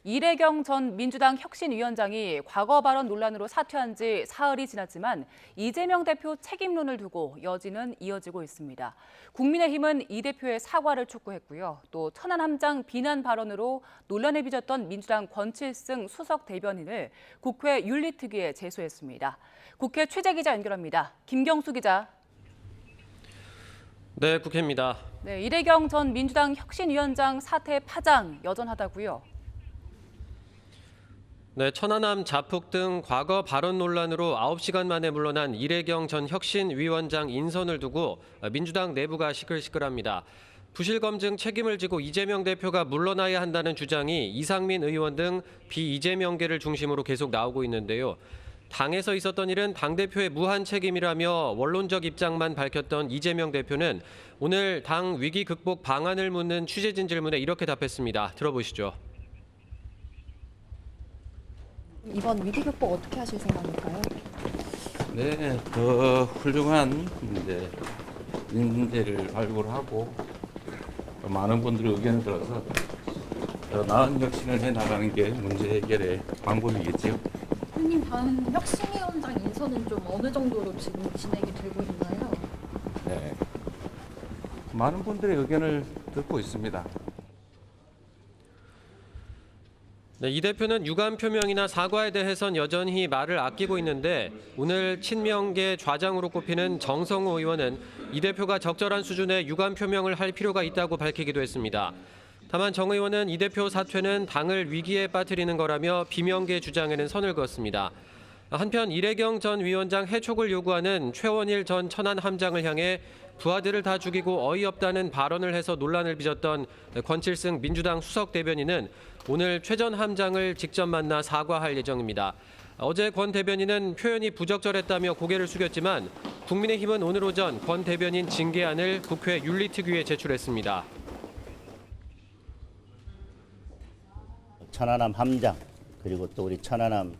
이래경 전 민주당 혁신위원장이 과거 발언 논란으로 사퇴한 지 사흘이 지났지만 이재명 대표 책임론을 두고 여지는 이어지고 있습니다. 국민의힘은 이 대표의 사과를 촉구했고요. 또 천안함장 비난 발언으로 논란을 빚었던 민주당 권칠승 수석 대변인을 국회 윤리특위에 제소했습니다. 국회 취재 기자 연결합니다. 김경수 기자. 네, 국회입니다. 네, 이래경 전 민주당 혁신위원장 사퇴 파장 여전하다고요? 네, 천안함 자폭 등 과거 발언 논란으로 9시간 만에 물러난 이래경 전 혁신위원장 인선을 두고 민주당 내부가 시끌시끌합니다. 부실 검증 책임을 지고 이재명 대표가 물러나야 한다는 주장이 이상민 의원 등 비이재명계를 중심으로 계속 나오고 있는데요. 당에서 있었던 일은 당대표의 무한 책임이라며 원론적 입장만 밝혔던 이재명 대표는 오늘 당 위기 극복 방안을 묻는 취재진 질문에 이렇게 답했습니다. 들어보시죠. 이번 위기 극복 어떻게 하실 생각일까요? 네, 더 훌륭한 인재를 발굴하고 많은 분들의 의견을 들어서 더 나은 혁신을 해나가는 게 문제 해결의 방법이겠죠. 형님 다음 혁신위원장 인선은 좀 어느 정도로 지금 진행이 되고 있나요? 네, 많은 분들의 의견을 듣고 있습니다. 네, 이 대표는 유감 표명이나 사과에 대해선 여전히 말을 아끼고 있는데 오늘 친명계 좌장으로 꼽히는 정성호 의원은 이 대표가 적절한 수준의 유감 표명을 할 필요가 있다고 밝히기도 했습니다. 다만 정 의원은 이 대표 사퇴는 당을 위기에 빠뜨리는 거라며 비명계 주장에는 선을 그었습니다. 한편 이래경 전 위원장 해촉을 요구하는 최원일 전 천안함장을 향해 부하들을 다 죽이고 어이없다는 발언을 해서 논란을 빚었던 권칠승 민주당 수석 대변인은 오늘 최 전 함장을 직접 만나 사과할 예정입니다. 어제 권 대변인은 표현이 부적절했다며 고개를 숙였지만 국민의힘은 오늘 오전 권 대변인 징계안을 국회 윤리특위에 제출했습니다. 천안함 함장 그리고 또 우리 천안함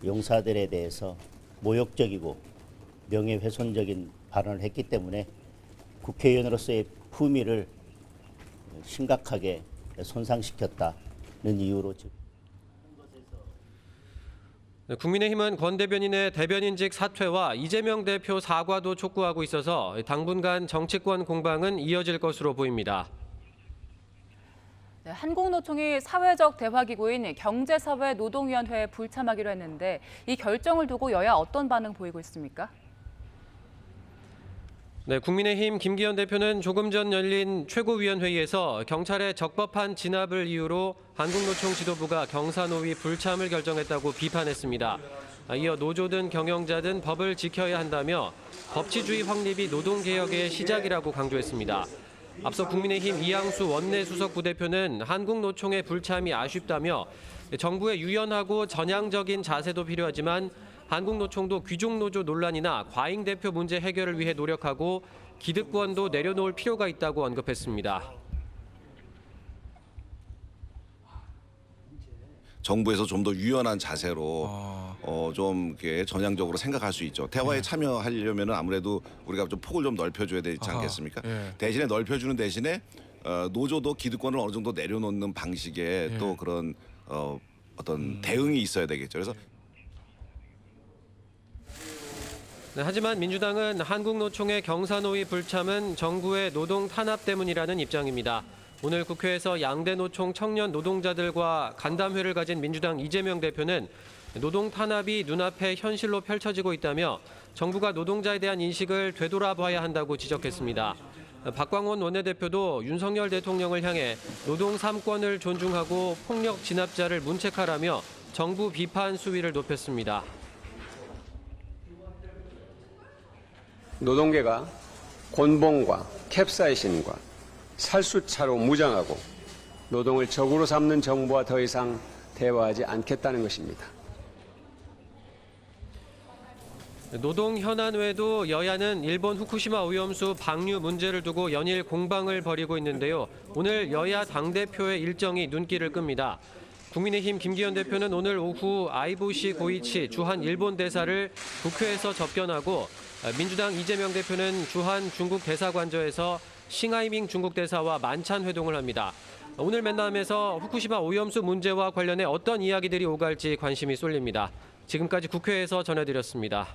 용사들에 대해서 모욕적이고 명예훼손적인 발언을 했기 때문에 국회의원으로서의 품위를 심각하게 손상시켰다는 이유로 국민의힘은 권 대변인의 대변인직 사퇴와 이재명 대표 사과도 촉구하고 있어서 당분간 정치권 공방은 이어질 것으로 보입니다. 네, 한국노총이 사회적 대화기구인 경제사회노동위원회에 불참하기로 했는데 이 결정을 두고 여야 어떤 반응 보이고 있습니까? 네, 국민의힘 김기현 대표는 조금 전 열린 최고위원회의에서 경찰의 적법한 진압을 이유로 한국노총 지도부가 경사노위 불참을 결정했다고 비판했습니다. 이어 노조든 경영자든 법을 지켜야 한다며 법치주의 확립이 노동개혁의 시작이라고 강조했습니다. 앞서 국민의힘 이양수 원내수석 부대표는 한국노총의 불참이 아쉽다며 정부의 유연하고 전향적인 자세도 필요하지만 한국노총도 귀족노조 논란이나 과잉 대표 문제 해결을 위해 노력하고 기득권도 내려놓을 필요가 있다고 언급했습니다. 정부에서 좀 더 유연한 자세로 좀 이렇게 전향적으로 생각할 수 있죠. 대화에 참여하려면 아무래도 우리가 좀 폭을 좀 넓혀줘야 되지 않겠습니까? 대신에 넓혀주는 대신에 노조도 기득권을 어느 정도 내려놓는 방식의 또 그런 어떤 대응이 있어야 되겠죠. 그래서 네, 하지만 민주당은 한국노총의 경사노위 불참은 정부의 노동 탄압 때문이라는 입장입니다. 오늘 국회에서 양대 노총 청년 노동자들과 간담회를 가진 민주당 이재명 대표는 노동 탄압이 눈앞에 현실로 펼쳐지고 있다며 정부가 노동자에 대한 인식을 되돌아봐야 한다고 지적했습니다. 박광원 원내대표도 윤석열 대통령을 향해 노동 3권을 존중하고 폭력 진압자를 문책하라며 정부 비판 수위를 높였습니다. 노동계가 곤봉과 캡사이신과 살수차로 무장하고 노동을 적으로 삼는 정부와 더 이상 대화하지 않겠다는 것입니다. 노동 현안 외에도 여야는 일본 후쿠시마 오염수 방류 문제를 두고 연일 공방을 벌이고 있는데요. 오늘 여야 당대표의 일정이 눈길을 끕니다. 국민의힘 김기현 대표는 오늘 오후 아이보시 고이치 주한 일본 대사를 국회에서 접견하고 민주당 이재명 대표는 주한 중국 대사관저에서 싱하이밍 중국 대사와 만찬 회동을 합니다. 오늘 만남에서 후쿠시마 오염수 문제와 관련해 어떤 이야기들이 오갈지 관심이 쏠립니다. 지금까지 국회에서 전해드렸습니다.